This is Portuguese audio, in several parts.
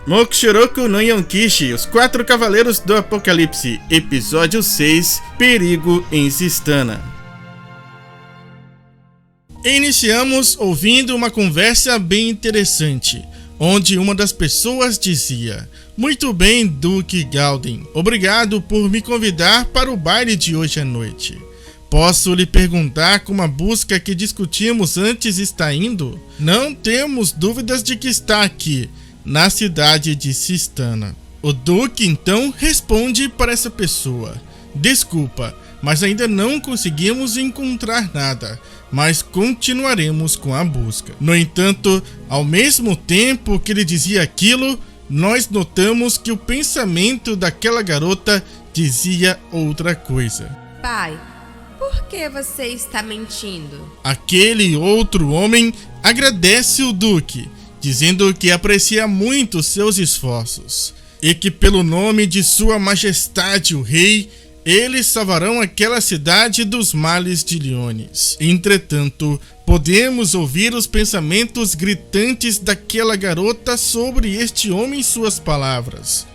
Mokushiroku no Yonkishi, Os Quatro Cavaleiros do Apocalipse, Episódio 6, Perigo em Sistana. Iniciamos ouvindo uma conversa bem interessante, onde uma das pessoas dizia: "Muito bem, Duque Galden, obrigado por me convidar para o baile de hoje à noite. Posso lhe perguntar como a busca que discutimos antes está indo? Não temos dúvidas de que está aqui, na cidade de Sistana." O Duque então responde para essa pessoa: "Desculpa, mas ainda não conseguimos encontrar nada, mas continuaremos com a busca." No entanto, ao mesmo tempo que ele dizia aquilo, nós notamos que o pensamento daquela garota dizia outra coisa. "Pai, por que você está mentindo?" Aquele outro homem agradece o Duque, dizendo que aprecia muito seus esforços e que pelo nome de Sua Majestade o Rei, eles salvarão aquela cidade dos males de Liones. Entretanto, podemos ouvir os pensamentos gritantes daquela garota sobre este homem e suas palavras.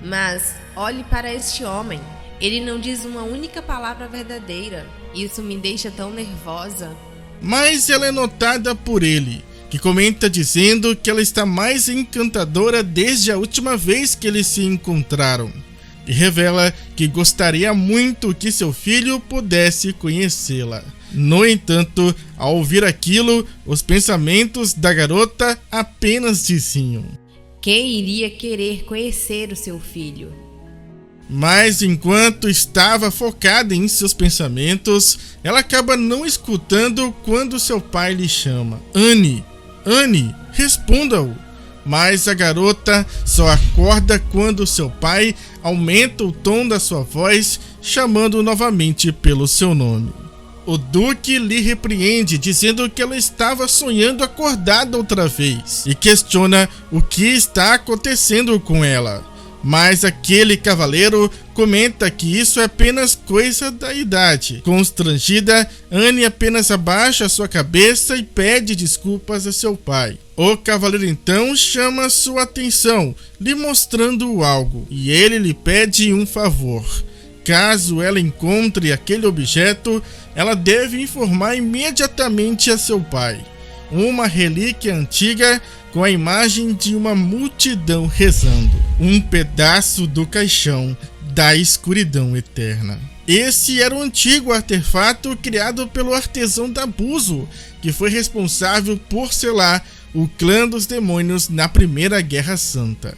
"Mas olhe para este homem. Ele não diz uma única palavra verdadeira. Isso me deixa tão nervosa." Mas ela é notada por ele, que comenta dizendo que ela está mais encantadora desde a última vez que eles se encontraram, e revela que gostaria muito que seu filho pudesse conhecê-la. No entanto, ao ouvir aquilo, os pensamentos da garota apenas diziam: "Quem iria querer conhecer o seu filho?" Mas enquanto estava focada em seus pensamentos, ela acaba não escutando quando seu pai lhe chama: "Anne, Anne, responda-o." Mas a garota só acorda quando seu pai aumenta o tom da sua voz, chamando novamente pelo seu nome. O Duque lhe repreende, dizendo que ela estava sonhando acordada outra vez, e questiona o que está acontecendo com ela. Mas aquele cavaleiro comenta que isso é apenas coisa da idade. Constrangida, Anne apenas abaixa sua cabeça e pede desculpas a seu pai. O cavaleiro então chama sua atenção, lhe mostrando algo, e ele lhe pede um favor. Caso ela encontre aquele objeto, ela deve informar imediatamente a seu pai. Uma relíquia antiga com a imagem de uma multidão rezando. Um pedaço do caixão da escuridão eterna. Esse era o antigo artefato criado pelo artesão Dabuzo, que foi responsável por selar o clã dos demônios na Primeira Guerra Santa.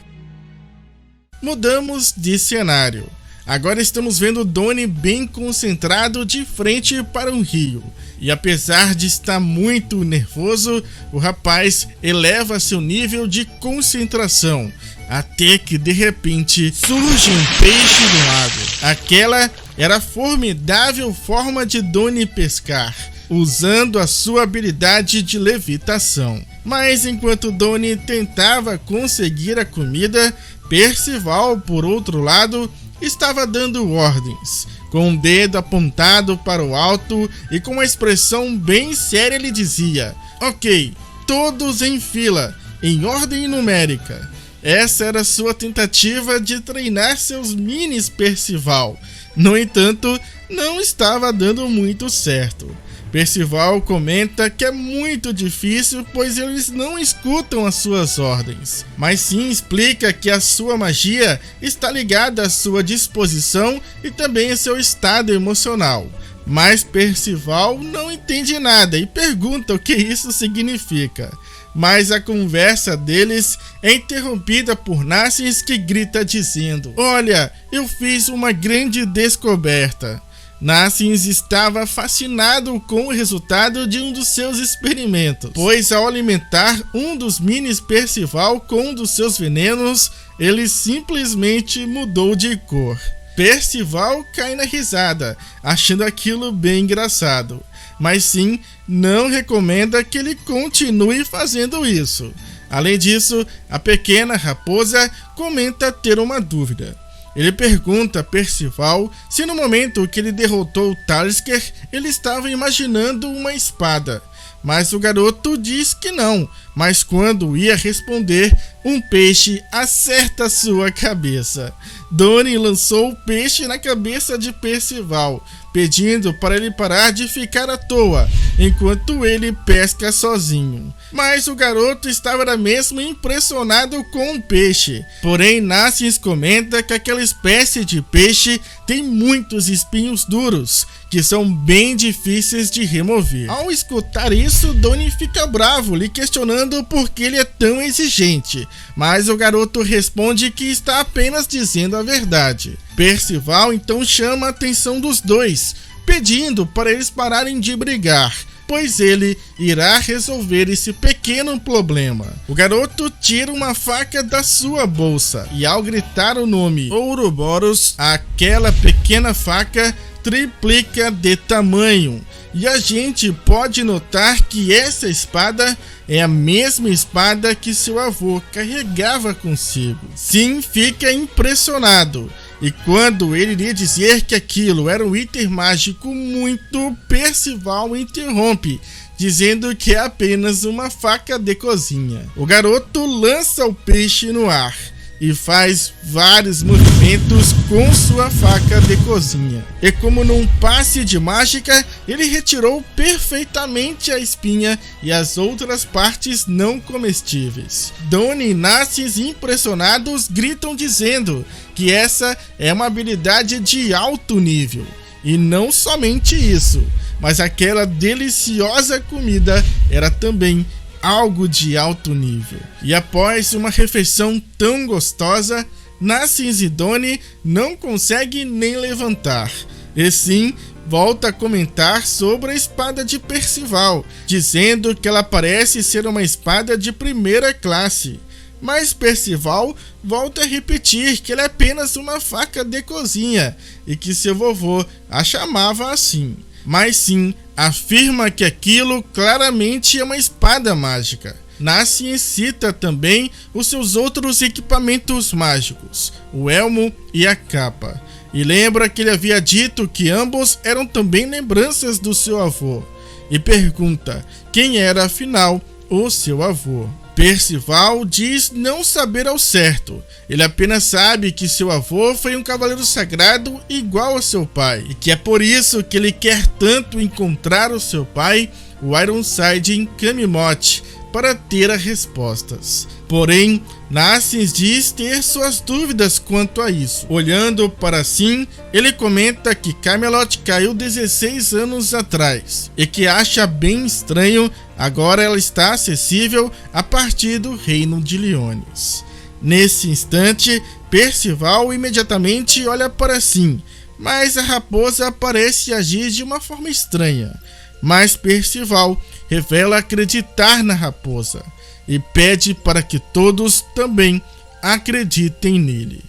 Mudamos de cenário. Agora estamos vendo Donnie bem concentrado de frente para um rio. E apesar de estar muito nervoso, o rapaz eleva seu nível de concentração, até que de repente surge um peixe no lago. Aquela era a formidável forma de Donnie pescar, usando a sua habilidade de levitação. Mas enquanto Donnie tentava conseguir a comida, Percival, por outro lado, estava dando ordens. Com um dedo apontado para o alto e com uma expressão bem séria, ele dizia: "Ok, todos em fila, em ordem numérica." Essa era sua tentativa de treinar seus minis Percival. No entanto, não estava dando muito certo. Percival comenta que é muito difícil, pois eles não escutam as suas ordens, mas sim explica que a sua magia está ligada à sua disposição e também ao seu estado emocional. Mas Percival não entende nada e pergunta o que isso significa. Mas a conversa deles é interrompida por Narsins, que grita dizendo: "Olha, eu fiz uma grande descoberta." Narsins estava fascinado com o resultado de um dos seus experimentos, pois ao alimentar um dos minis Percival com um dos seus venenos, ele simplesmente mudou de cor. Percival cai na risada, achando aquilo bem engraçado, mas sim, não recomenda que ele continue fazendo isso. Além disso, a pequena raposa comenta ter uma dúvida. Ele pergunta a Percival se no momento que ele derrotou Talisker, ele estava imaginando uma espada, mas o garoto diz que não. Mas quando ia responder, um peixe acerta sua cabeça. Donnie lançou o peixe na cabeça de Percival, pedindo para ele parar de ficar à toa, enquanto ele pesca sozinho. Mas o garoto estava mesmo impressionado com o peixe. Porém, Nassins comenta que aquela espécie de peixe tem muitos espinhos duros, que são bem difíceis de remover. Ao escutar isso, Donnie fica bravo, lhe questionando por que ele é tão exigente. Mas o garoto responde que está apenas dizendo a verdade. Percival então chama a atenção dos dois, pedindo para eles pararem de brigar, pois ele irá resolver esse pequeno problema. O garoto tira uma faca da sua bolsa e, ao gritar o nome Ouroboros, aquela pequena faca triplica de tamanho. E a gente pode notar que essa espada é a mesma espada que seu avô carregava consigo. Sim, fica impressionado. E quando ele iria dizer que aquilo era um item mágico muito, Percival interrompe, dizendo que é apenas uma faca de cozinha. O garoto lança o peixe no ar e faz vários movimentos com sua faca de cozinha. E como num passe de mágica, ele retirou perfeitamente a espinha e as outras partes não comestíveis. Donnie e Nassins, impressionados, gritam dizendo que essa é uma habilidade de alto nível. E não somente isso, mas aquela deliciosa comida era também algo de alto nível. E após uma refeição tão gostosa, Nassins e Donnie não conseguem nem levantar. E sim, volta a comentar sobre a espada de Percival, dizendo que ela parece ser uma espada de primeira classe. Mas Percival volta a repetir que ela é apenas uma faca de cozinha e que seu vovô a chamava assim. Mas sim, afirma que aquilo claramente é uma espada mágica. Nassins cita também os seus outros equipamentos mágicos, o elmo e a capa, e lembra que ele havia dito que ambos eram também lembranças do seu avô, e pergunta quem era afinal o seu avô. Percival diz não saber ao certo, ele apenas sabe que seu avô foi um cavaleiro sagrado igual a seu pai, e que é por isso que ele quer tanto encontrar o seu pai, o Ironside, em Camelot, para ter as respostas. Porém, Nassins diz ter suas dúvidas quanto a isso. Olhando para si, ele comenta que Camelot caiu 16 anos atrás e que acha bem estranho agora ela está acessível a partir do reino de Liones. Nesse instante, Percival imediatamente olha para si, mas a raposa parece agir de uma forma estranha. Mas Percival revela acreditar na raposa e pede para que todos também acreditem nele.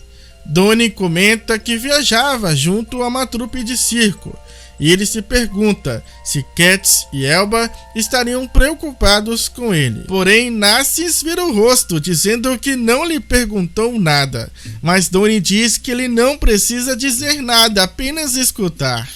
Donnie comenta que viajava junto a uma trupe de circo e ele se pergunta se Katz e Elba estariam preocupados com ele. Porém, Nassins vira o rosto, dizendo que não lhe perguntou nada, mas Donnie diz que ele não precisa dizer nada, apenas escutar.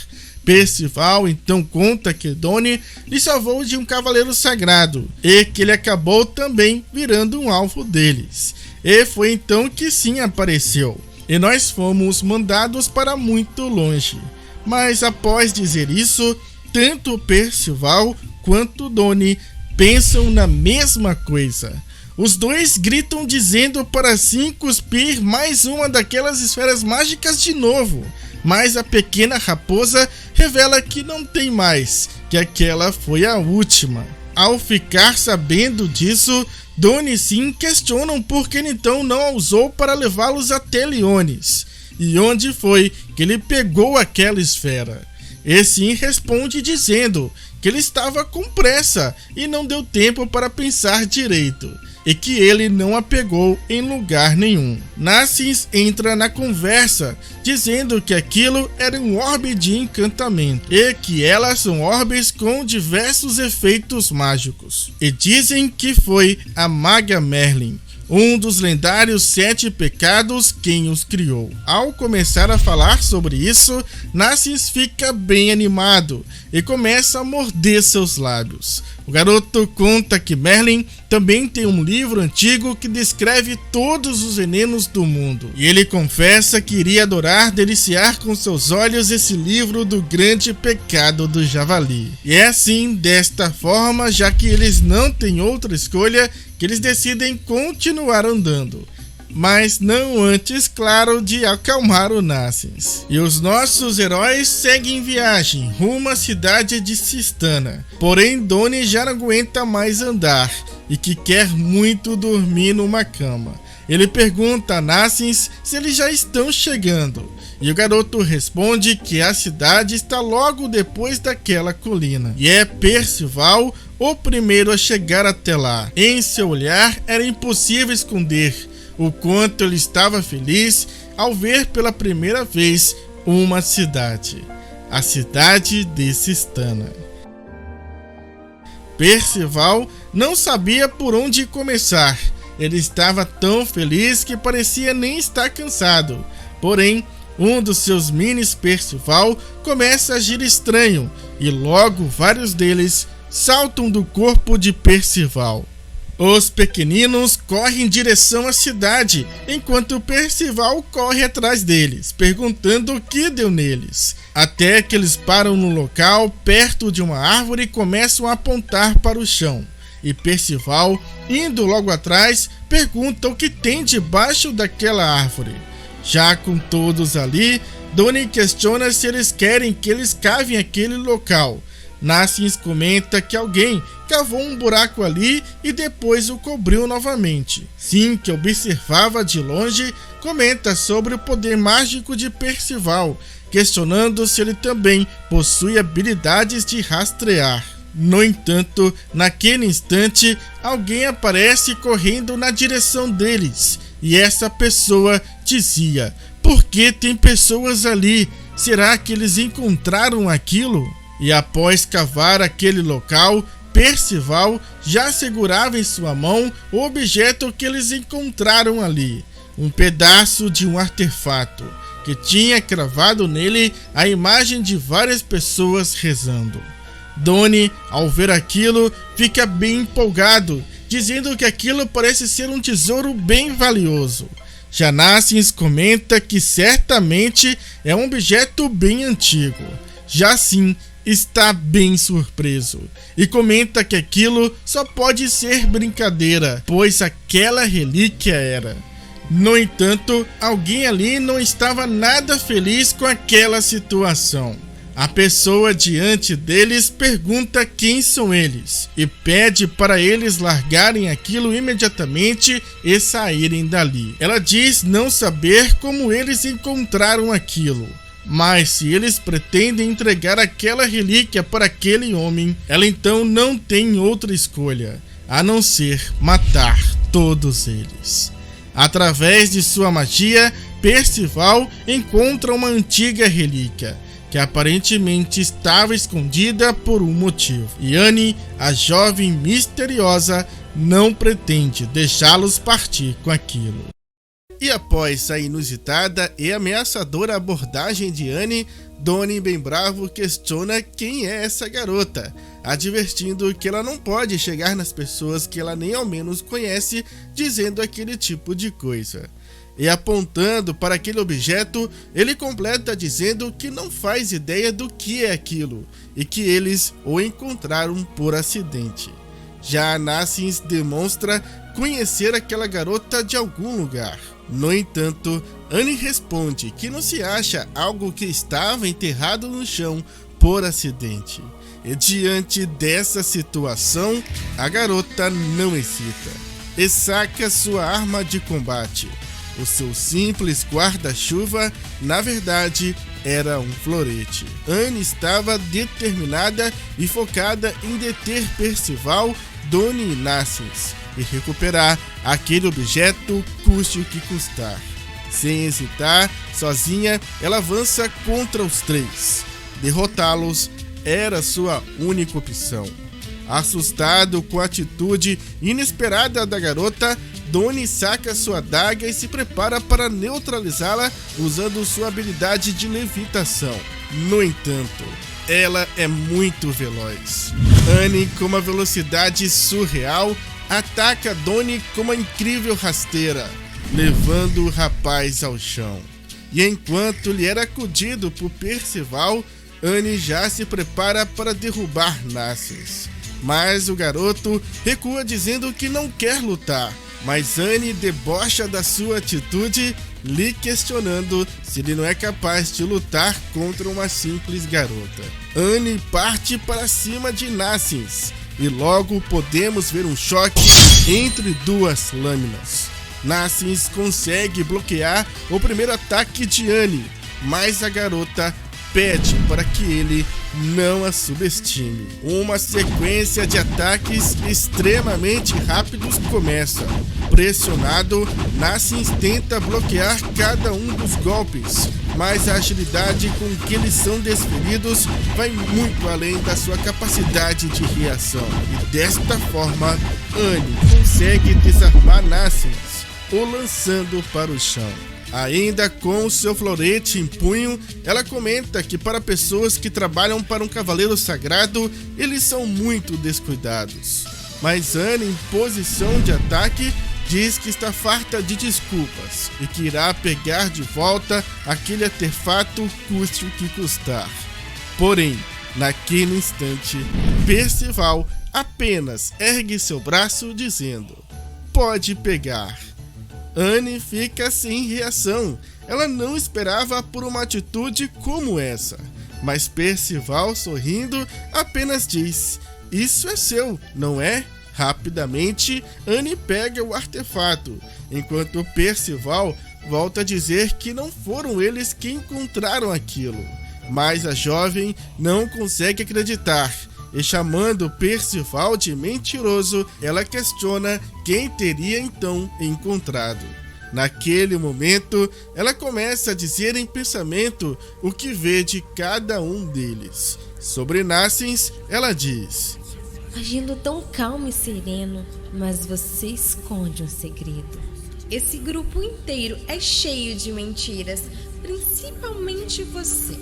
Percival então conta que Donnie lhe salvou de um cavaleiro sagrado e que ele acabou também virando um alvo deles. E foi então que sim apareceu, e nós fomos mandados para muito longe. Mas após dizer isso, tanto Percival quanto Donnie pensam na mesma coisa. Os dois gritam dizendo para si cuspir mais uma daquelas esferas mágicas de novo. Mas a pequena raposa revela que não tem mais, que aquela foi a última. Ao ficar sabendo disso, Donnie e Sim questionam por que então não a usou para levá-los até Liones, e onde foi que ele pegou aquela esfera. E Sim responde dizendo que ele estava com pressa e não deu tempo para pensar direito, e que ele não a pegou em lugar nenhum. Nassins entra na conversa, dizendo que aquilo era um orbe de encantamento, e que elas são orbes com diversos efeitos mágicos. E dizem que foi a maga Merlin um dos lendários 7 pecados, quem os criou. Ao começar a falar sobre isso, Narcís fica bem animado e começa a morder seus lábios. O garoto conta que Merlin também tem um livro antigo que descreve todos os venenos do mundo. E ele confessa que iria adorar deliciar com seus olhos esse livro do grande pecado do javali. E é assim, desta forma, já que eles não têm outra escolha, que eles decidem continuar andando. Mas não antes, claro, de acalmar o Narcís. E os nossos heróis seguem viagem rumo à cidade de Cistana. Porém, Doni já não aguenta mais andar e que quer muito dormir numa cama. Ele pergunta a Narcís se eles já estão chegando. E o garoto responde que a cidade está logo depois daquela colina. E é Percival o primeiro a chegar até lá. Em seu olhar era impossível esconder o quanto ele estava feliz ao ver pela primeira vez uma cidade, a cidade de Cistana. Percival não sabia por onde começar. Ele estava tão feliz que parecia nem estar cansado. Porém, um dos seus minis Percival começa a agir estranho e logo vários deles saltam do corpo de Percival. Os pequeninos correm em direção à cidade, enquanto Percival corre atrás deles, perguntando o que deu neles. Até que eles param no local, perto de uma árvore, e começam a apontar para o chão. E Percival, indo logo atrás, pergunta o que tem debaixo daquela árvore. Já com todos ali, Doni questiona se eles querem que eles cavem aquele local. Narcís comenta que alguém cavou um buraco ali e depois o cobriu novamente. Sim, que observava de longe, comenta sobre o poder mágico de Percival, questionando se ele também possui habilidades de rastrear. No entanto, naquele instante, alguém aparece correndo na direção deles, e essa pessoa dizia: "Por que tem pessoas ali? Será que eles encontraram aquilo?" E após cavar aquele local, Percival já segurava em sua mão o objeto que eles encontraram ali, um pedaço de um artefato, que tinha cravado nele a imagem de várias pessoas rezando. Doni, ao ver aquilo, fica bem empolgado, dizendo que aquilo parece ser um tesouro bem valioso. Já Narcís comenta que certamente é um objeto bem antigo. Já assim, está bem surpreso e comenta que aquilo só pode ser brincadeira, pois aquela relíquia era. No entanto, alguém ali não estava nada feliz com aquela situação. A pessoa diante deles pergunta quem são eles e pede para eles largarem aquilo imediatamente e saírem dali. Ela diz não saber como eles encontraram aquilo, mas se eles pretendem entregar aquela relíquia para aquele homem, ela então não tem outra escolha a não ser matar todos eles. Através de sua magia, Percival encontra uma antiga relíquia que aparentemente estava escondida por um motivo. E Annie, a jovem misteriosa, não pretende deixá-los partir com aquilo. E após a inusitada e ameaçadora abordagem de Annie, Doni, bem bravo, questiona quem é essa garota, advertindo que ela não pode chegar nas pessoas que ela nem ao menos conhece, dizendo aquele tipo de coisa. E apontando para aquele objeto, ele completa dizendo que não faz ideia do que é aquilo e que eles o encontraram por acidente. Já Narcís demonstra conhecer aquela garota de algum lugar. No entanto, Annie responde que não se acha algo que estava enterrado no chão por acidente. E diante dessa situação, a garota não hesita e saca sua arma de combate. O seu simples guarda-chuva, na verdade, era um florete. Annie estava determinada e focada em deter Percival, Doni e Narcís e recuperar aquele objeto custe o que custar. Sem hesitar, sozinha, ela avança contra os três. Derrotá-los era sua única opção. Assustado com a atitude inesperada da garota, Donnie saca sua adaga e se prepara para neutralizá-la usando sua habilidade de levitação. No entanto, ela é muito veloz. Annie, com uma velocidade surreal, ataca Donnie com uma incrível rasteira, levando o rapaz ao chão. E enquanto lhe era acudido por Percival, Annie já se prepara para derrubar Nascens. Mas o garoto recua dizendo que não quer lutar, mas Annie debocha da sua atitude, lhe questionando se ele não é capaz de lutar contra uma simples garota. Annie parte para cima de Nascens e logo podemos ver um choque entre duas lâminas. Nascens consegue bloquear o primeiro ataque de Annie, mas a garota pede para que ele não a subestime. Uma sequência de ataques extremamente rápidos começa. Pressionado, Nascens tenta bloquear cada um dos golpes, mas a agilidade com que eles são desferidos vai muito além da sua capacidade de reação. E desta forma, Annie consegue desarmar Nascens, o lançando para o chão. Ainda com o seu florete em punho, ela comenta que para pessoas que trabalham para um cavaleiro sagrado, eles são muito descuidados. Mas Annie, em posição de ataque, diz que está farta de desculpas e que irá pegar de volta aquele artefato custe o que custar. Porém, naquele instante, Percival apenas ergue seu braço dizendo: "Pode pegar." Annie fica sem reação. Ela não esperava por uma atitude como essa. Mas Percival, sorrindo, apenas diz: "Isso é seu, não é?" Rapidamente, Annie pega o artefato, enquanto Percival volta a dizer que não foram eles que encontraram aquilo. Mas a jovem não consegue acreditar. E chamando Percival de mentiroso, ela questiona quem teria então encontrado. Naquele momento, ela começa a dizer em pensamento o que vê de cada um deles. Sobre Nascens, ela diz: "Agindo tão calmo e sereno, mas você esconde um segredo. Esse grupo inteiro é cheio de mentiras, principalmente você.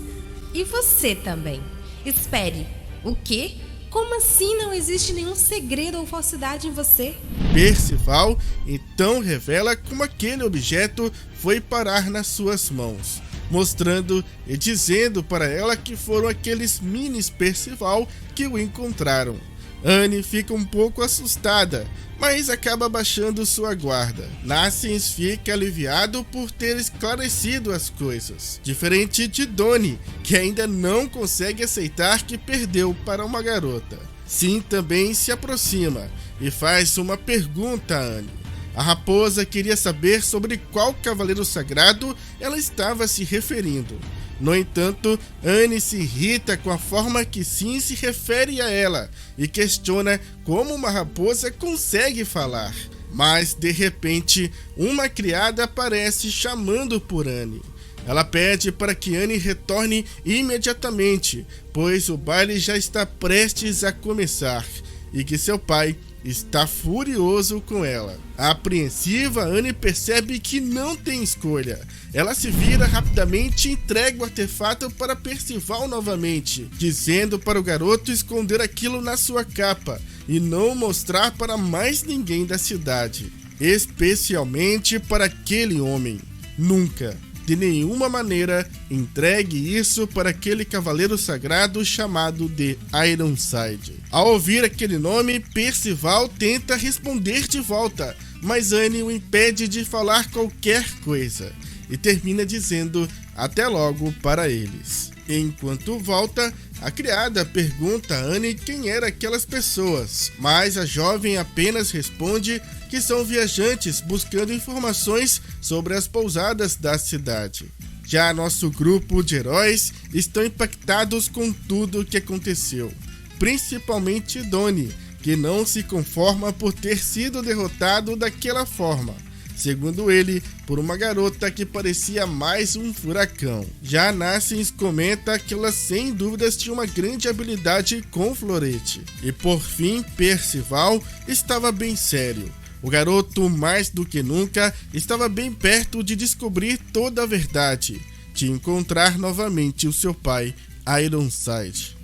E você também. Espere. O quê? Como assim não existe nenhum segredo ou falsidade em você?" Percival então revela como aquele objeto foi parar nas suas mãos, mostrando e dizendo para ela que foram aqueles minis Percival que o encontraram. Annie fica um pouco assustada, mas acaba baixando sua guarda. Nascens fica aliviado por ter esclarecido as coisas, diferente de Donnie, que ainda não consegue aceitar que perdeu para uma garota. Sim também se aproxima e faz uma pergunta a Annie. A raposa queria saber sobre qual cavaleiro sagrado ela estava se referindo. No entanto, Annie se irrita com a forma que Sim se refere a ela e questiona como uma raposa consegue falar. Mas, de repente, uma criada aparece chamando por Annie. Ela pede para que Annie retorne imediatamente, pois o baile já está prestes a começar e que seu pai está furioso com ela. Apreensiva, Annie percebe que não tem escolha. Ela se vira rapidamente e entrega o artefato para Percival novamente, dizendo para o garoto esconder aquilo na sua capa e não mostrar para mais ninguém da cidade, especialmente para aquele homem. Nunca, de nenhuma maneira, entregue isso para aquele cavaleiro sagrado chamado de Ironside. Ao ouvir aquele nome, Percival tenta responder de volta, mas Annie o impede de falar qualquer coisa e termina dizendo até logo para eles. Enquanto volta, a criada pergunta a Annie quem eram aquelas pessoas, mas a jovem apenas responde que são viajantes buscando informações sobre as pousadas da cidade. Já nosso grupo de heróis estão impactados com tudo o que aconteceu, principalmente Donnie, que não se conforma por ter sido derrotado daquela forma. segundo ele, por uma garota que parecia mais um furacão. Já Nassens comenta que ela sem dúvidas tinha uma grande habilidade com florete. E por fim, Percival estava bem sério. O garoto, mais do que nunca, estava bem perto de descobrir toda a verdade, de encontrar novamente o seu pai, Ironside.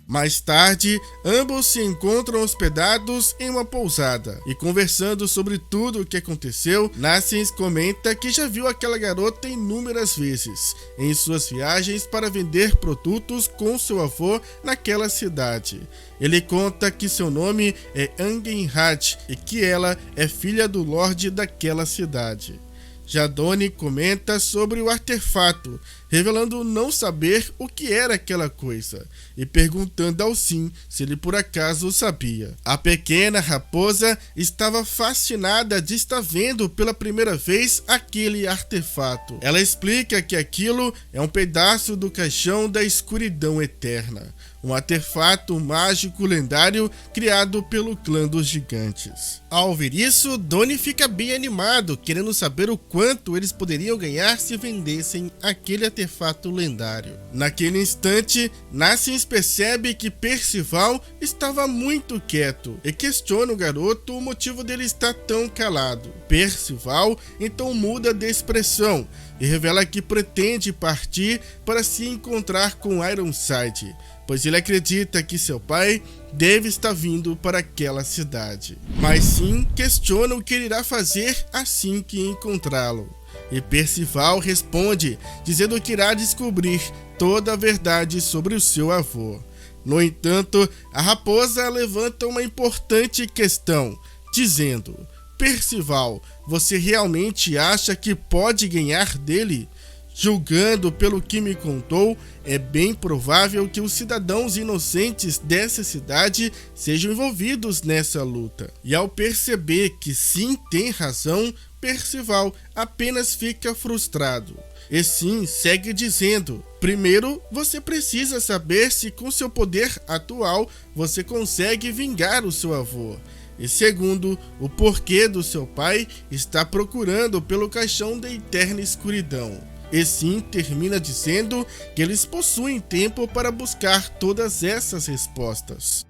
Mais tarde, ambos se encontram hospedados em uma pousada e conversando sobre tudo o que aconteceu, Nassens comenta que já viu aquela garota inúmeras vezes em suas viagens para vender produtos com seu avô naquela cidade. Ele conta que seu nome é Angenhad e que ela é filha do Lorde daquela cidade. Já Donnie comenta sobre o artefato, revelando não saber o que era aquela coisa e perguntando ao Sim se ele por acaso sabia. A pequena raposa estava fascinada de estar vendo pela primeira vez aquele artefato. Ela explica que aquilo é um pedaço do caixão da escuridão eterna, um artefato mágico lendário criado pelo clã dos gigantes. Ao ouvir isso, Donnie fica bem animado, querendo saber o quanto eles poderiam ganhar se vendessem aquele artefato lendário. Naquele instante, Nassens percebe que Percival estava muito quieto e questiona o garoto o motivo dele estar tão calado. Percival então muda de expressão e revela que pretende partir para se encontrar com Ironside, pois ele acredita que seu pai deve estar vindo para aquela cidade. Mas Sim questiona o que ele irá fazer assim que encontrá-lo. E Percival responde, dizendo que irá descobrir toda a verdade sobre o seu avô. No entanto, a raposa levanta uma importante questão, dizendo: Percival, você realmente acha que pode ganhar dele? Julgando pelo que me contou, é bem provável que os cidadãos inocentes dessa cidade sejam envolvidos nessa luta. E ao perceber que Sim tem razão, Percival apenas fica frustrado. E Sim segue dizendo: primeiro, você precisa saber se com seu poder atual você consegue vingar o seu avô. E segundo, o porquê do seu pai está procurando pelo caixão da eterna escuridão. E Sim termina dizendo que eles possuem tempo para buscar todas essas respostas.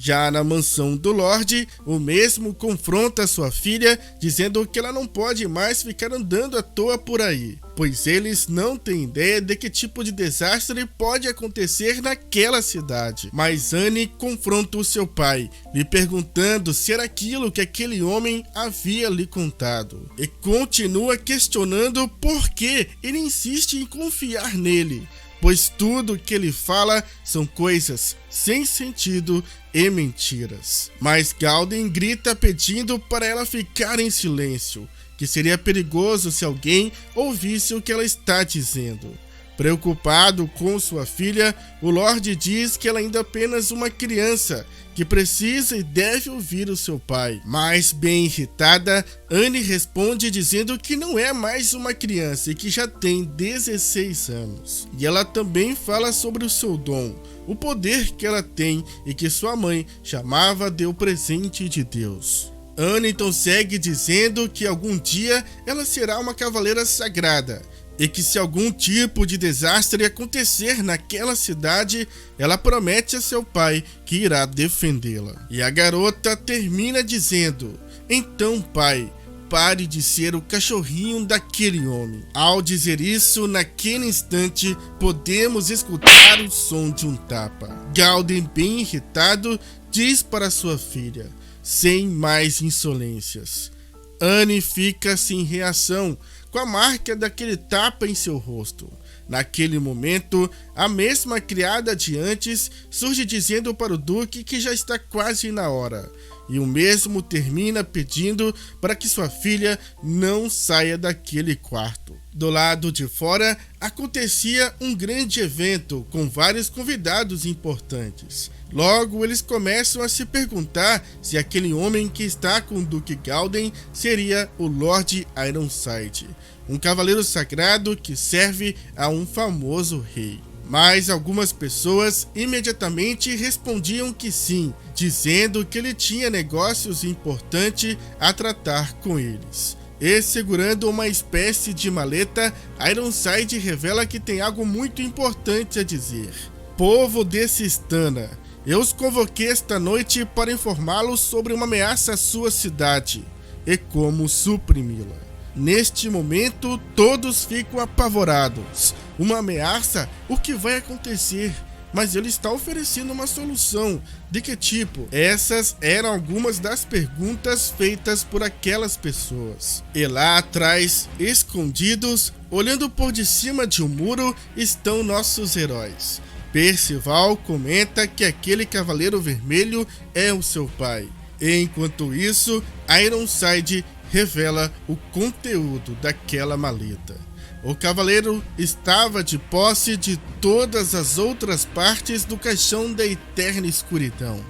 Já na mansão do Lorde, o mesmo confronta sua filha, dizendo que ela não pode mais ficar andando à toa por aí, pois eles não têm ideia de que tipo de desastre pode acontecer naquela cidade. Mas Annie confronta o seu pai, lhe perguntando se era aquilo que aquele homem havia lhe contado, e continua questionando por que ele insiste em confiar nele, pois tudo que ele fala são coisas sem sentido e mentiras. Mas Galdem grita pedindo para ela ficar em silêncio, que seria perigoso se alguém ouvisse o que ela está dizendo. Preocupado com sua filha, o Lorde diz que ela ainda é apenas uma criança, que precisa e deve ouvir o seu pai. Mas, bem irritada, Annie responde dizendo que não é mais uma criança e que já tem 16 anos. E ela também fala sobre o seu dom, o poder que ela tem e que sua mãe chamava de o presente de Deus. Annie então segue dizendo que algum dia ela será uma cavaleira sagrada, e que se algum tipo de desastre acontecer naquela cidade, ela promete a seu pai que irá defendê-la. E a garota termina dizendo: então, pai, pare de ser o cachorrinho daquele homem. Ao dizer isso, naquele instante, podemos escutar o som de um tapa. Galdem, bem irritado, diz para sua filha, sem mais insolências. Annie fica sem reação, com a marca daquele tapa em seu rosto. Naquele momento, a mesma criada de antes surge dizendo para o Duque que já está quase na hora, e o mesmo termina pedindo para que sua filha não saia daquele quarto. Do lado de fora, acontecia um grande evento com vários convidados importantes. Logo, eles começam a se perguntar se aquele homem que está com o Duque Galdem seria o Lorde Ironside, um cavaleiro sagrado que serve a um famoso rei. Mas algumas pessoas imediatamente respondiam que sim, dizendo que ele tinha negócios importantes a tratar com eles. E segurando uma espécie de maleta, Ironside revela que tem algo muito importante a dizer. Povo de Sistana, eu os convoquei esta noite para informá-los sobre uma ameaça à sua cidade e como suprimi-la. Neste momento, todos ficam apavorados. Uma ameaça? O que vai acontecer? Mas ele está oferecendo uma solução. De que tipo? Essas eram algumas das perguntas feitas por aquelas pessoas. E lá atrás, escondidos, olhando por de cima de um muro, estão nossos heróis. Percival comenta que aquele cavaleiro vermelho é o seu pai. E enquanto isso, Ironside revela o conteúdo daquela maleta. O cavaleiro estava de posse de todas as outras partes do caixão da eterna escuridão.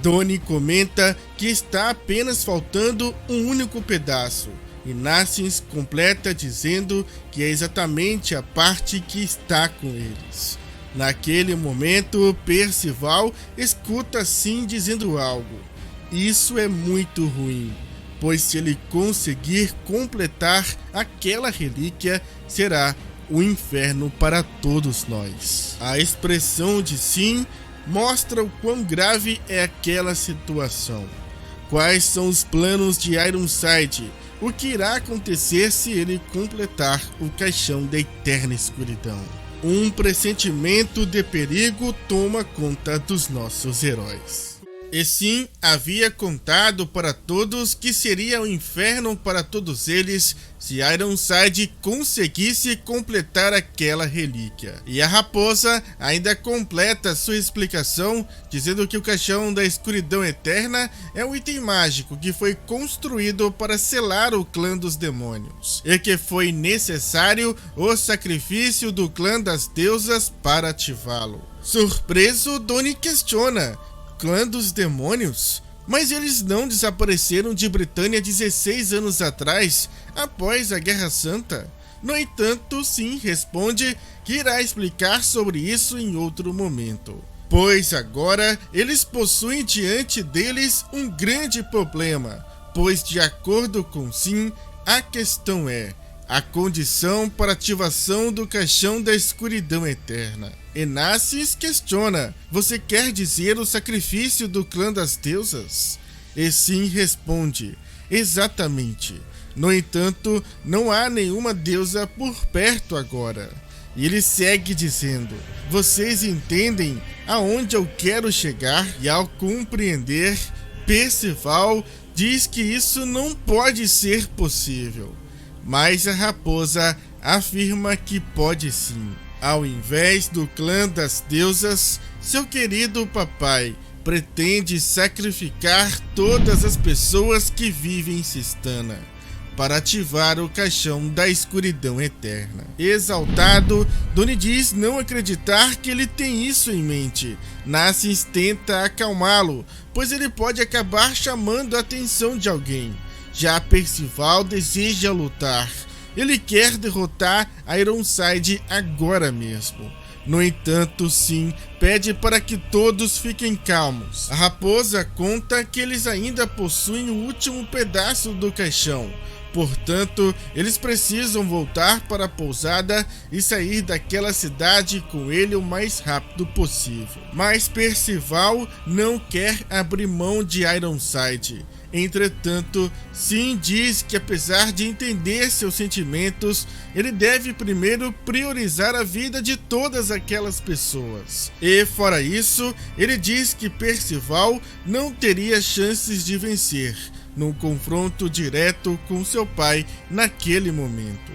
Donnie comenta que está apenas faltando um único pedaço, e Nassins completa dizendo que é exatamente a parte que está com eles. Naquele momento, Percival escuta assim dizendo algo. Isso é muito ruim, pois se ele conseguir completar aquela relíquia, será o inferno para todos nós. A expressão de sim mostra o quão grave é aquela situação. Quais são os planos de Ironside? O que irá acontecer se ele completar o caixão da eterna escuridão? Um pressentimento de perigo toma conta dos nossos heróis. E sim, havia contado para todos que seria o inferno para todos eles se Ironside conseguisse completar aquela relíquia. E a raposa ainda completa sua explicação, dizendo que o caixão da escuridão eterna é um item mágico que foi construído para selar o clã dos demônios, e que foi necessário o sacrifício do clã das deusas para ativá-lo. Surpreso, Donnie questiona: clã dos demônios? Mas eles não desapareceram de Britânia 16 anos atrás, após a Guerra Santa? No entanto, sim, responde que irá explicar sobre isso em outro momento. Pois agora eles possuem diante deles um grande problema, pois de acordo com Sim, a questão é a condição para ativação do caixão da escuridão eterna. Enassis questiona: você quer dizer o sacrifício do clã das deusas? E Sim responde: exatamente. No entanto, não há nenhuma deusa por perto agora. E ele segue dizendo: vocês entendem aonde eu quero chegar? E ao compreender, Percival diz que isso não pode ser possível. Mas a raposa afirma que pode sim. Ao invés do clã das deusas, seu querido papai pretende sacrificar todas as pessoas que vivem em Sistana para ativar o caixão da escuridão eterna. Exaltado, Donnie diz não acreditar que ele tem isso em mente. Nassins tenta acalmá-lo, pois ele pode acabar chamando a atenção de alguém. Já Percival deseja lutar. Ele quer derrotar Ironside agora mesmo. No entanto, Sim pede para que todos fiquem calmos. A raposa conta que eles ainda possuem o último pedaço do caixão. Portanto, eles precisam voltar para a pousada e sair daquela cidade com ele o mais rápido possível. Mas Percival não quer abrir mão de Ironside. Entretanto, Sim diz que apesar de entender seus sentimentos, ele deve primeiro priorizar a vida de todas aquelas pessoas. E fora isso, ele diz que Percival não teria chances de vencer num confronto direto com seu pai naquele momento.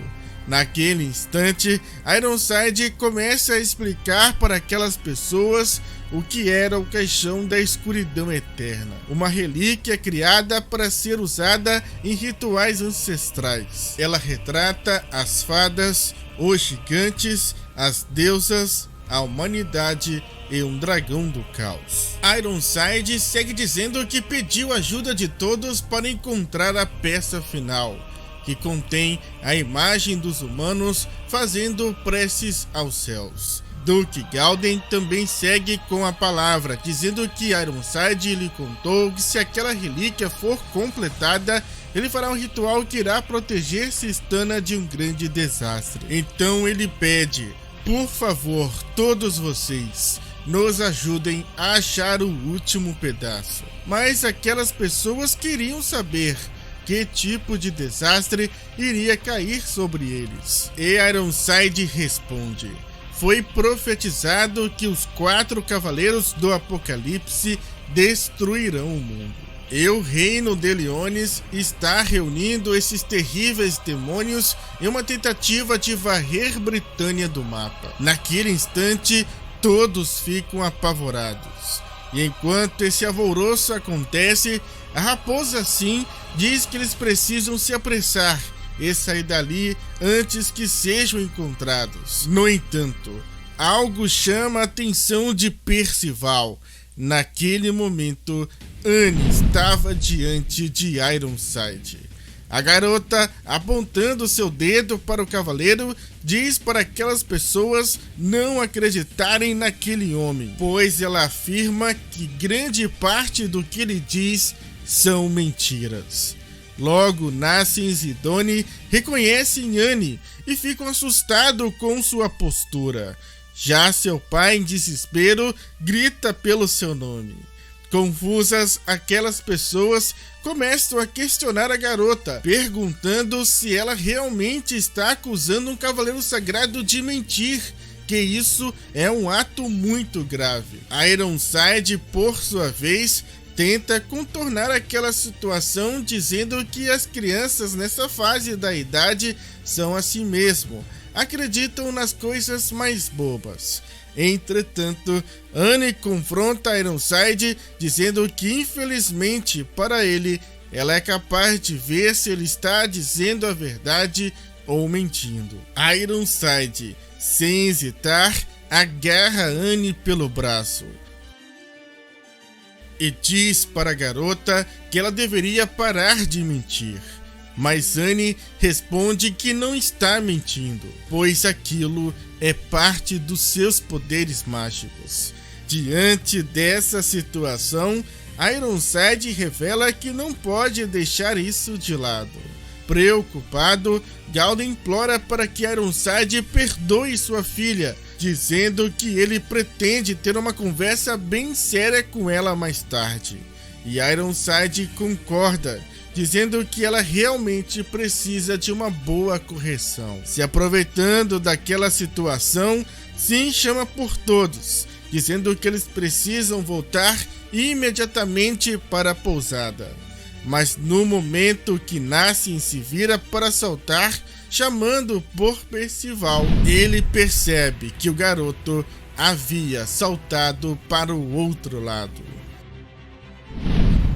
Naquele instante, Ironside começa a explicar para aquelas pessoas o que era o caixão da escuridão eterna, uma relíquia criada para ser usada em rituais ancestrais. Ela retrata as fadas, os gigantes, as deusas, a humanidade e um dragão do caos. Ironside segue dizendo que pediu ajuda de todos para encontrar a peça final, que contém a imagem dos humanos fazendo preces aos céus. Duke Gauden também segue com a palavra, dizendo que Ironside lhe contou que se aquela relíquia for completada, ele fará um ritual que irá proteger Cistana de um grande desastre. Então ele pede, por favor, todos vocês, nos ajudem a achar o último pedaço. Mas aquelas pessoas queriam saber que tipo de desastre iria cair sobre eles. E Ironside responde: foi profetizado que os 4 cavaleiros do Apocalipse destruirão o mundo. E o reino de Leones está reunindo esses terríveis demônios em uma tentativa de varrer Britânia do mapa. Naquele instante, todos ficam apavorados. E enquanto esse alvoroço acontece, a raposa Sim diz que eles precisam se apressar e sair dali antes que sejam encontrados. No entanto, algo chama a atenção de Percival. Naquele momento, Anne estava diante de Ironside. A garota, apontando seu dedo para o cavaleiro, diz para aquelas pessoas não acreditarem naquele homem, pois ela afirma que grande parte do que ele diz são mentiras. Logo, Nassens e Donnie reconhecem Anne e ficam assustados com sua postura. Já seu pai, em desespero, grita pelo seu nome. Confusas, aquelas pessoas começam a questionar a garota, perguntando se ela realmente está acusando um cavaleiro sagrado de mentir, que isso é um ato muito grave. Ironside, por sua vez, tenta contornar aquela situação dizendo que as crianças nessa fase da idade são assim mesmo, acreditam nas coisas mais bobas. Entretanto, Anne confronta Ironside dizendo que infelizmente para ele, ela é capaz de ver se ele está dizendo a verdade ou mentindo. Ironside, sem hesitar, agarra Anne pelo braço e diz para a garota que ela deveria parar de mentir. Mas Anne responde que não está mentindo, pois aquilo é parte dos seus poderes mágicos. Diante dessa situação, Ironside revela que não pode deixar isso de lado. Preocupado, Gauden implora para que Ironside perdoe sua filha, dizendo que ele pretende ter uma conversa bem séria com ela mais tarde. E Ironside concorda, dizendo que ela realmente precisa de uma boa correção. Se aproveitando daquela situação, Sim chama por todos, dizendo que eles precisam voltar imediatamente para a pousada. Mas no momento que Nassens se vira para saltar, chamando por Percival, ele percebe que o garoto havia saltado para o outro lado.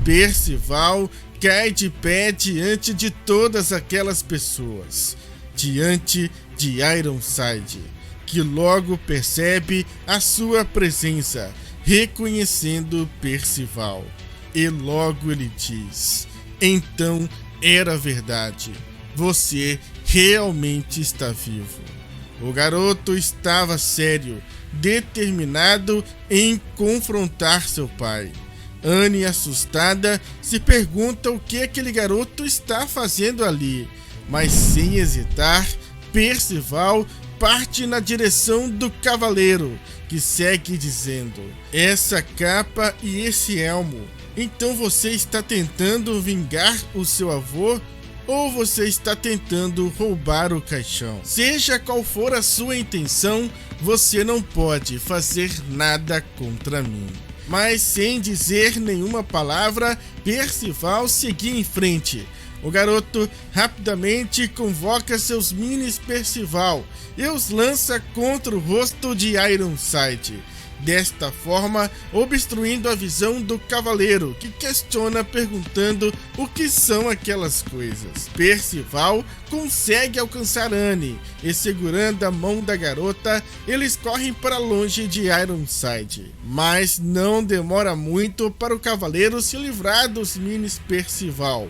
Percival cai de pé diante de todas aquelas pessoas, diante de Ironside, que logo percebe a sua presença, reconhecendo Percival. E logo ele diz: então era verdade, você realmente está vivo. O garoto estava sério, determinado em confrontar seu pai. Anne, assustada, se pergunta o que aquele garoto está fazendo ali, mas sem hesitar, Percival parte na direção do cavaleiro, que segue dizendo: essa capa e esse elmo, então você está tentando vingar o seu avô ou você está tentando roubar o caixão? Seja qual for a sua intenção, você não pode fazer nada contra mim. Mas sem dizer nenhuma palavra, Percival seguia em frente. O garoto rapidamente convoca seus minis Percival e os lança contra o rosto de Ironside, desta forma obstruindo a visão do cavaleiro, que questiona perguntando o que são aquelas coisas. Percival consegue alcançar Anne e, segurando a mão da garota, eles correm para longe de Ironside. Mas não demora muito para o cavaleiro se livrar dos minis Percival.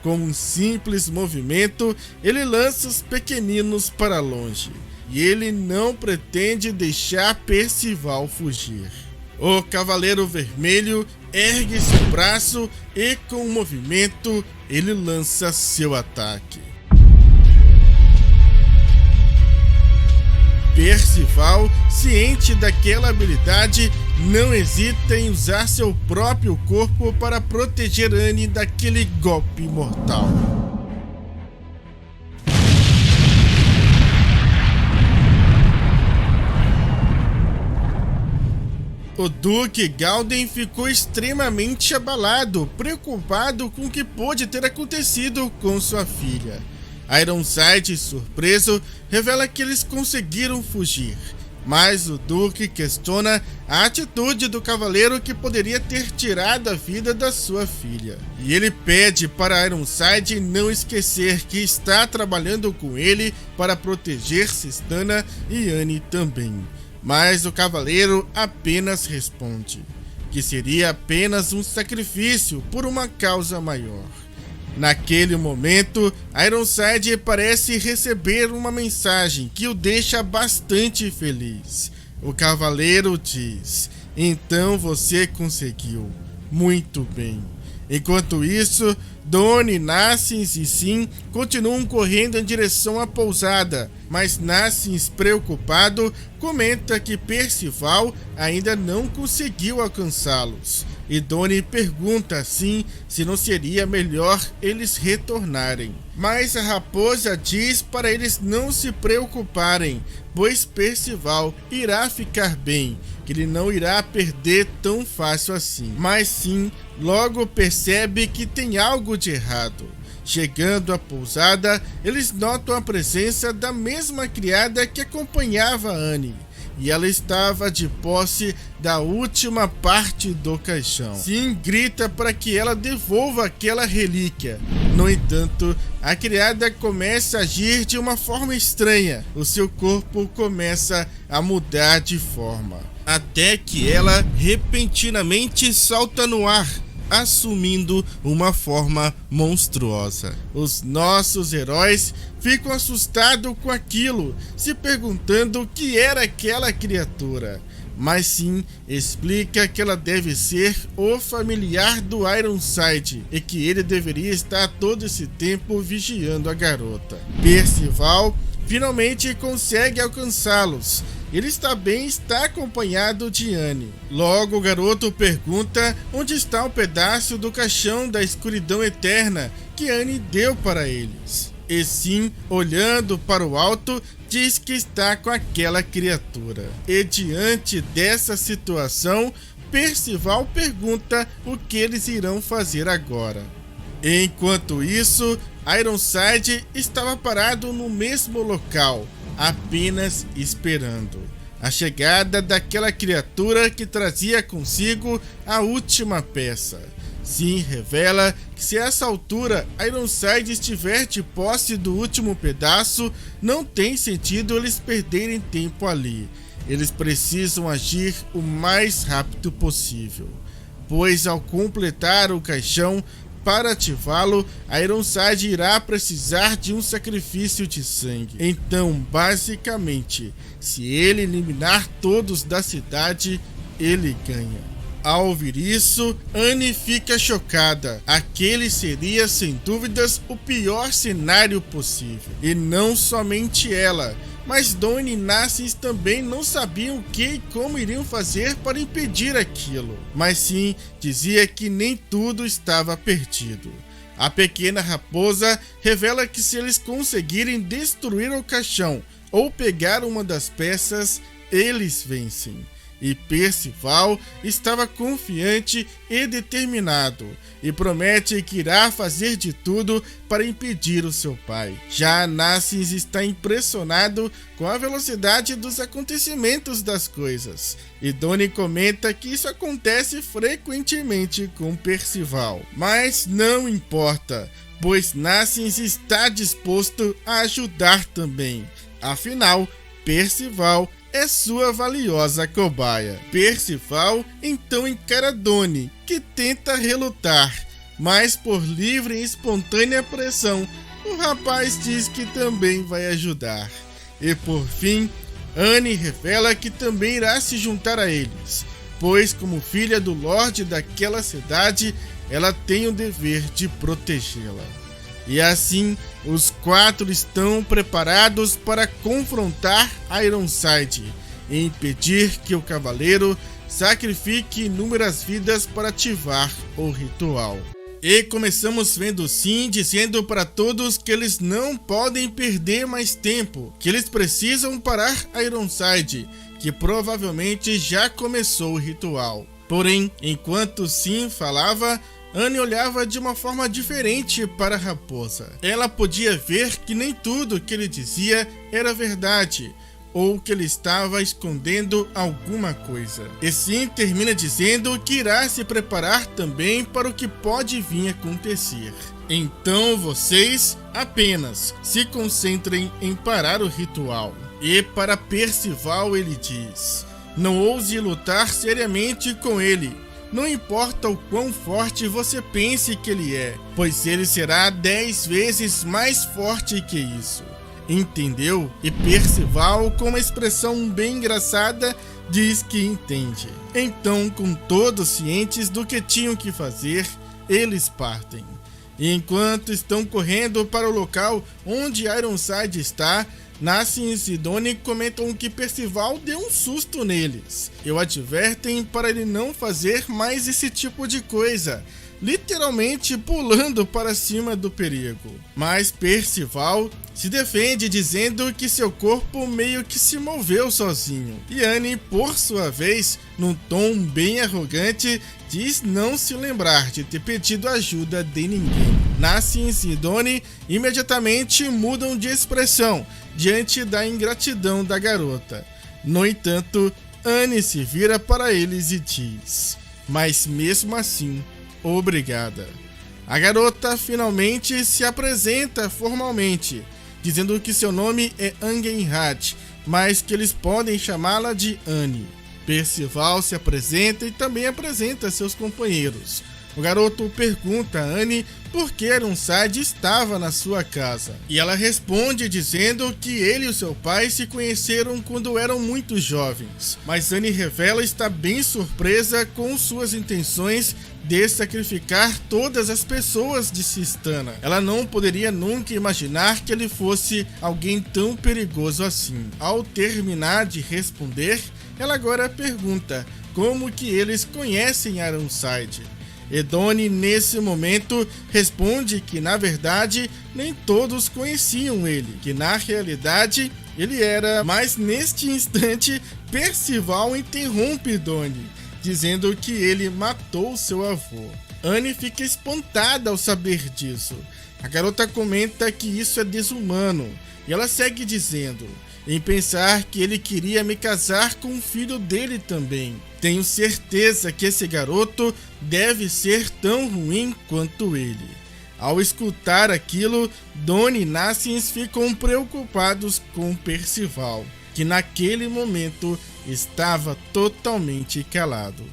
Com um simples movimento, ele lança os pequeninos para longe. e ele não pretende deixar Percival fugir. O Cavaleiro Vermelho ergue seu braço e, com um movimento, ele lança seu ataque. Percival, ciente daquela habilidade, não hesita em usar seu próprio corpo para proteger Annie daquele golpe mortal. O Duque Galdem ficou extremamente abalado, preocupado com o que pôde ter acontecido com sua filha. Ironside, surpreso, revela que eles conseguiram fugir, mas o Duque questiona a atitude do cavaleiro que poderia ter tirado a vida da sua filha. E ele pede para Ironside não esquecer que está trabalhando com ele para proteger Cistana e Annie também. Mas o cavaleiro apenas responde que seria apenas um sacrifício por uma causa maior. Naquele momento, Ironside parece receber uma mensagem que o deixa bastante feliz. O cavaleiro diz: "Então você conseguiu. Muito bem." Enquanto isso, Donnie, Nassins e Sim continuam correndo em direção à pousada, mas Nassins, preocupado, comenta que Percival ainda não conseguiu alcançá-los. E Donnie pergunta assim se não seria melhor eles retornarem. Mas a raposa diz para eles não se preocuparem, pois Percival irá ficar bem, que ele não irá perder tão fácil assim. Mas Sim logo percebe que tem algo de errado. Chegando à pousada, eles notam a presença da mesma criada que acompanhava Annie, e ela estava de posse da última parte do caixão. Sim grita para que ela devolva aquela relíquia. No entanto, a criada começa a agir de uma forma estranha. O seu corpo começa a mudar de forma, até que ela repentinamente salta no ar, assumindo uma forma monstruosa. Os nossos heróis ficam assustados com aquilo, se perguntando o que era aquela criatura. Mas Sim explica que ela deve ser o familiar do Ironside e que ele deveria estar todo esse tempo vigiando a garota. Percival finalmente consegue alcançá-los. Ele também está acompanhado de Annie. Logo o garoto pergunta onde está o pedaço do caixão da escuridão eterna que Annie deu para eles. E Sim, olhando para o alto, diz que está com aquela criatura. E diante dessa situação, Percival pergunta o que eles irão fazer agora. Enquanto isso, Ironside estava parado no mesmo local, apenas esperando a chegada daquela criatura que trazia consigo a última peça. Sim revela que se a essa altura Ironside estiver de posse do último pedaço, não tem sentido eles perderem tempo ali. Eles precisam agir o mais rápido possível, pois ao completar o caixão, para ativá-lo, Ironside irá precisar de um sacrifício de sangue. Então, basicamente, se ele eliminar todos da cidade, ele ganha. Ao ouvir isso, Annie fica chocada. Aquele seria, sem dúvidas, o pior cenário possível. E não somente ela, mas Donnie e Nassins também não sabiam o que e como iriam fazer para impedir aquilo. Mas Sim dizia que nem tudo estava perdido. A pequena raposa revela que se eles conseguirem destruir o caixão ou pegar uma das peças, eles vencem. E Percival estava confiante e determinado, e promete que irá fazer de tudo para impedir o seu pai. Já Nassins está impressionado com a velocidade dos acontecimentos das coisas, e Donnie comenta que isso acontece frequentemente com Percival. Mas não importa, pois Nassins está disposto a ajudar também. Afinal, Percival é sua valiosa cobaia. Percival então encara Donnie, que tenta relutar, mas por livre e espontânea pressão, o rapaz diz que também vai ajudar. E por fim, Anne revela que também irá se juntar a eles, pois como filha do Lorde daquela cidade, ela tem o dever de protegê-la. E assim, os 4 estão preparados para confrontar Ironside e impedir que o cavaleiro sacrifique inúmeras vidas para ativar o ritual. E começamos vendo Sin dizendo para todos que eles não podem perder mais tempo, que eles precisam parar Ironside, que provavelmente já começou o ritual. Porém, enquanto Sin falava, Anne olhava de uma forma diferente para a raposa. Ela podia ver que nem tudo que ele dizia era verdade, ou que ele estava escondendo alguma coisa. E Sin termina dizendo que irá se preparar também para o que pode vir a acontecer. Então vocês apenas se concentrem em parar o ritual. E para Percival ele diz: não ouse lutar seriamente com ele. Não importa o quão forte você pense que ele é, pois ele será 10 vezes mais forte que isso. Entendeu? E Percival, com uma expressão bem engraçada, diz que entende. Então, com todos cientes do que tinham que fazer, eles partem. E enquanto estão correndo para o local onde Ironside está, Naciens e Donnie comentam que Percival deu um susto neles e o advertem para ele não fazer mais esse tipo de coisa, literalmente pulando para cima do perigo. Mas Percival se defende dizendo que seu corpo meio que se moveu sozinho. E Anne, por sua vez, num tom bem arrogante, diz não se lembrar de ter pedido ajuda de ninguém. Naciens e Donnie imediatamente mudam de expressão diante da ingratidão da garota. No entanto, Anne se vira para eles e diz: mas mesmo assim, obrigada. A garota finalmente se apresenta formalmente, dizendo que seu nome é Angenrad, mas que eles podem chamá-la de Anne. Percival se apresenta e também apresenta seus companheiros. O garoto pergunta a Anne por que Ironside estava na sua casa. E ela responde dizendo que ele e o seu pai se conheceram quando eram muito jovens. Mas Anne revela estar bem surpresa com suas intenções de sacrificar todas as pessoas de Cistana. Ela não poderia nunca imaginar que ele fosse alguém tão perigoso assim. Ao terminar de responder, ela agora pergunta como que eles conhecem Ironside. E Donnie, nesse momento, responde que, na verdade, nem todos conheciam ele, que na realidade ele era, mas neste instante, Percival interrompe Donnie, dizendo que ele matou seu avô. Anne fica espantada ao saber disso. A garota comenta que isso é desumano, e ela segue dizendo: em pensar que ele queria me casar com o filho dele também. Tenho certeza que esse garoto deve ser tão ruim quanto ele. Ao escutar aquilo, Donnie e Naciens ficam preocupados com Percival, que naquele momento estava totalmente calado.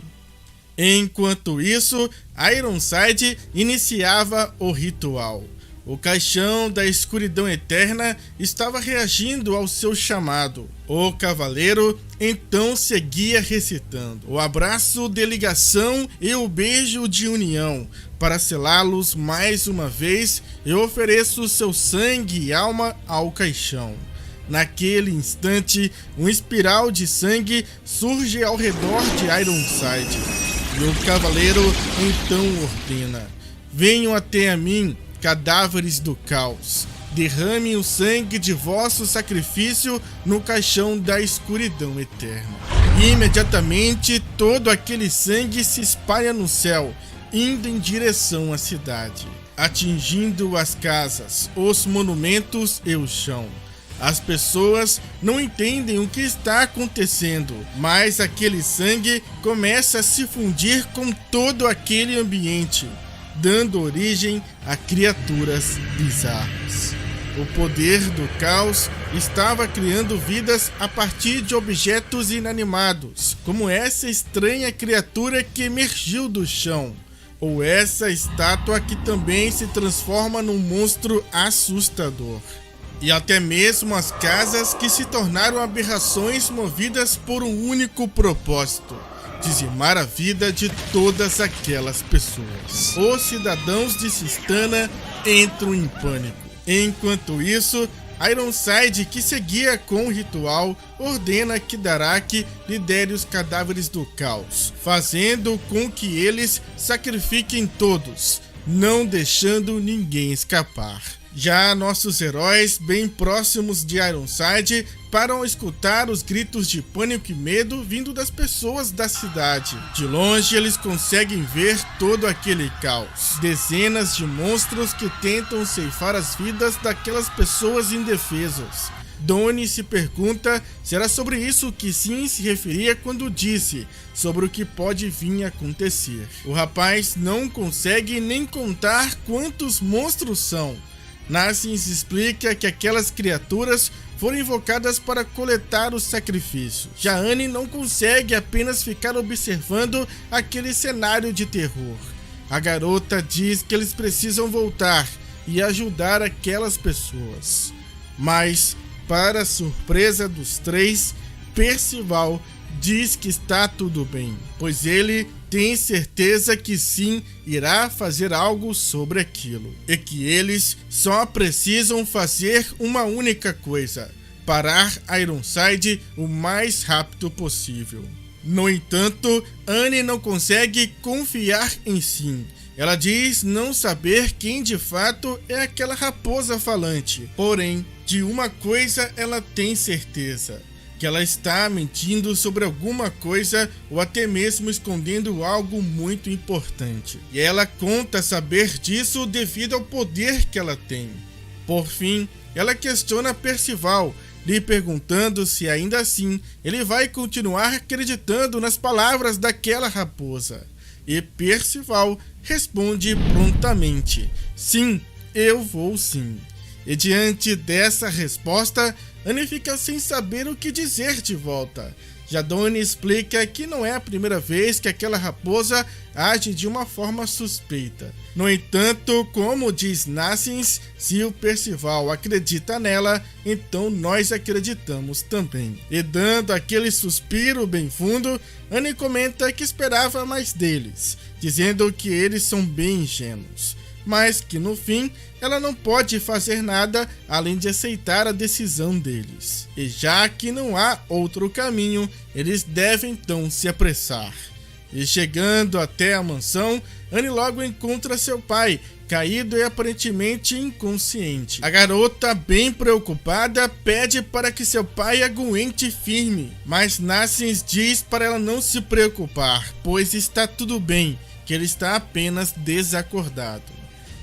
Enquanto isso, Ironside iniciava o ritual. O caixão da escuridão eterna estava reagindo ao seu chamado. O cavaleiro então seguia recitando o abraço de ligação e o beijo de união. Para selá-los mais uma vez, eu ofereço seu sangue e alma ao caixão. Naquele instante, um espiral de sangue surge ao redor de Ironside. E o cavaleiro então ordena: venham até a mim, cadáveres do caos, derramem o sangue de vosso sacrifício no caixão da escuridão eterna. E imediatamente todo aquele sangue se espalha no céu, indo em direção à cidade, atingindo as casas, os monumentos e o chão. As pessoas não entendem o que está acontecendo, mas aquele sangue começa a se fundir com todo aquele ambiente, dando origem a criaturas bizarras. O poder do caos estava criando vidas a partir de objetos inanimados, como essa estranha criatura que emergiu do chão, ou essa estátua que também se transforma num monstro assustador. e até mesmo as casas que se tornaram aberrações movidas por um único propósito: dizimar a vida de todas aquelas pessoas. Os cidadãos de Cistana entram em pânico. Enquanto isso, Ironside, que seguia com o ritual, ordena que Darak lidere os cadáveres do caos, fazendo com que eles sacrifiquem todos, não deixando ninguém escapar. Já nossos heróis, bem próximos de Ironside, param a escutar os gritos de pânico e medo vindo das pessoas da cidade. De longe, eles conseguem ver todo aquele caos. Dezenas de monstros que tentam ceifar as vidas daquelas pessoas indefesas. Donnie se pergunta se era sobre isso que Sin se referia quando disse sobre o que pode vir a acontecer. O rapaz não consegue nem contar quantos monstros são. Nassins explica que aquelas criaturas foram invocadas para coletar o sacrifício. Já Annie não consegue apenas ficar observando aquele cenário de terror. A garota diz que eles precisam voltar e ajudar aquelas pessoas. Mas, para a surpresa dos três, Percival diz que está tudo bem, pois ele tem certeza que Sin irá fazer algo sobre aquilo, e que eles só precisam fazer uma única coisa: parar Ironside o mais rápido possível. No entanto, Annie não consegue confiar em Sin. Ela diz não saber quem de fato é aquela raposa falante, porém, de uma coisa ela tem certeza: que ela está mentindo sobre alguma coisa ou até mesmo escondendo algo muito importante. E ela conta saber disso devido ao poder que ela tem. Por fim, ela questiona Percival, lhe perguntando se ainda assim ele vai continuar acreditando nas palavras daquela raposa. E Percival responde prontamente: sim, eu vou sim. E diante dessa resposta, Annie fica sem saber o que dizer de volta. Já Donnie explica que não é a primeira vez que aquela raposa age de uma forma suspeita. No entanto, como diz Nassins, se o Percival acredita nela, então nós acreditamos também. E dando aquele suspiro bem fundo, Annie comenta que esperava mais deles, dizendo que eles são bem ingênuos, mas que no fim ela não pode fazer nada além de aceitar a decisão deles. E já que não há outro caminho, eles devem então se apressar. E chegando até a mansão, Annie logo encontra seu pai, caído e aparentemente inconsciente. A garota, bem preocupada, pede para que seu pai aguente firme, mas Nassins diz para ela não se preocupar, pois está tudo bem, que ele está apenas desacordado.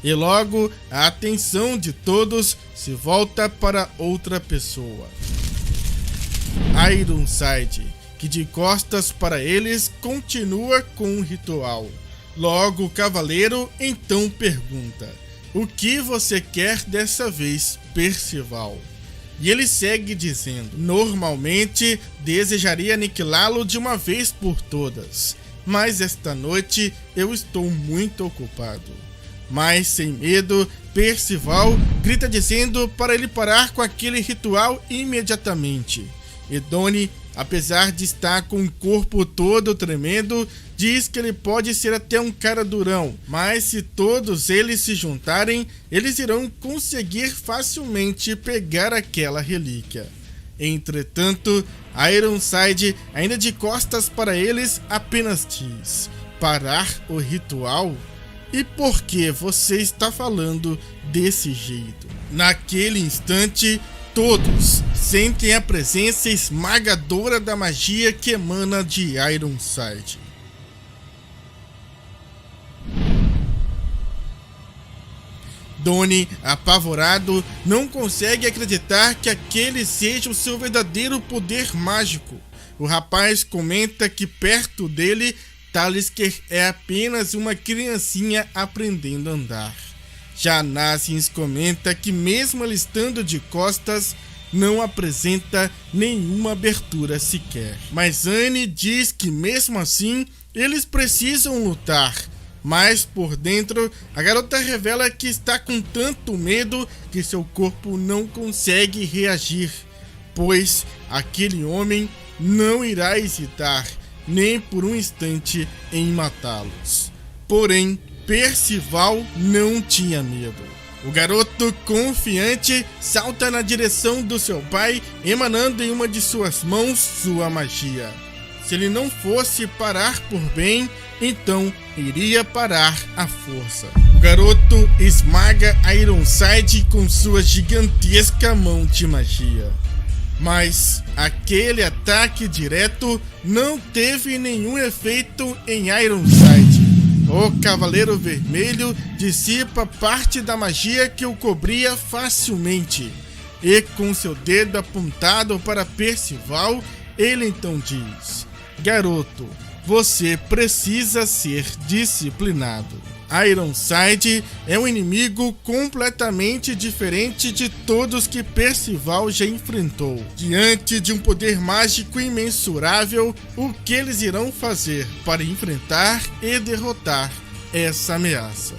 E logo, a atenção de todos se volta para outra pessoa: Ironside, que de costas para eles continua com o ritual. Logo o cavaleiro então pergunta: o que você quer dessa vez, Percival? E ele segue dizendo: normalmente desejaria aniquilá-lo de uma vez por todas, mas esta noite eu estou muito ocupado. Mas sem medo, Percival grita dizendo para ele parar com aquele ritual imediatamente. E Donnie, apesar de estar com o corpo todo tremendo, diz que ele pode ser até um cara durão, mas se todos eles se juntarem, eles irão conseguir facilmente pegar aquela relíquia. Entretanto, Ironside, ainda de costas para eles, apenas diz: parar o ritual? E por que você está falando desse jeito? Naquele instante, todos sentem a presença esmagadora da magia que emana de Ironside. Donnie, apavorado, não consegue acreditar que aquele seja o seu verdadeiro poder mágico. O rapaz comenta que perto dele, Talisker é apenas uma criancinha aprendendo a andar. Já Nassins comenta que mesmo ele estando de costas, não apresenta nenhuma abertura sequer. Mas Annie diz que mesmo assim, eles precisam lutar, Mas por dentro, a garota revela que está com tanto medo que seu corpo não consegue reagir, pois aquele homem não irá hesitar nem por um instante em matá-los. Porém, Percival não tinha medo. O garoto, confiante, salta na direção do seu pai, emanando em uma de suas mãos sua magia. Se ele não fosse parar por bem, então iria parar à força. O garoto esmaga Ironside com sua gigantesca mão de magia. Mas aquele ataque direto não teve nenhum efeito em Ironside. O Cavaleiro Vermelho dissipa parte da magia que o cobria facilmente. E com seu dedo apontado para Percival, ele então diz: garoto, você precisa ser disciplinado. Ironside é um inimigo completamente diferente de todos que Percival já enfrentou. Diante de um poder mágico imensurável, o que eles irão fazer para enfrentar e derrotar essa ameaça?